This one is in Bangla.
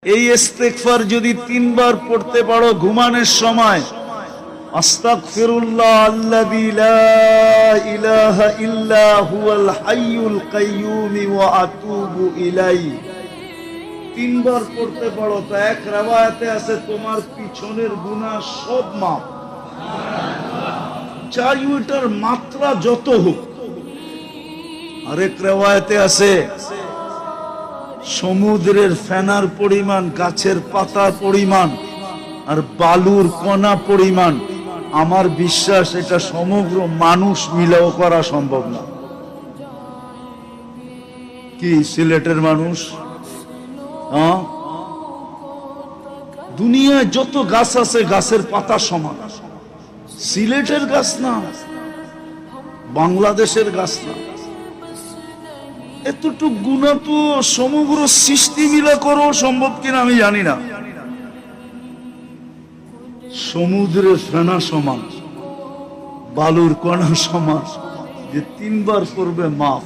এই ইস্তেগফার যদি 3 বার পড়তে পারো ঘুমানোর সময়, আস্তাগফিরুল্লাহ আল্লাযী লা ইলাহা ইল্লা হুয়াল হাইয়ুল কাইয়্যুম ওয়া আতুবু ইলাইহি, 3 বার পড়তে পারো তো এক riwayate আছে তোমার পিছনের গুনাহ সব মাফ, চাই ওটার মাত্রা যত হোক। আরেক riwayate আছে সমুদ্রের ফেনার পরিমাণ, গাছের পাতার পরিমাণ আর বালুর কণা পরিমাণ। আমার বিশ্বাস এটা সমগ্র মানুষ মিলেও করা সম্ভব না। কি সিলেটের মানুষ, হ্যাঁ, দুনিয়ায় যত গাছ আছে গাছের পাতা সমান। সিলেটের গাছ না, বাংলাদেশের গাছ না। এতটুক গুনাহ তো সমগ্র সৃষ্টি মিলে করো সম্ভব কিনা আমি জানি না। সমুদ্রের ফেনা সমান, বালুর কণা সমান, যে 3 বার করবে মাফ।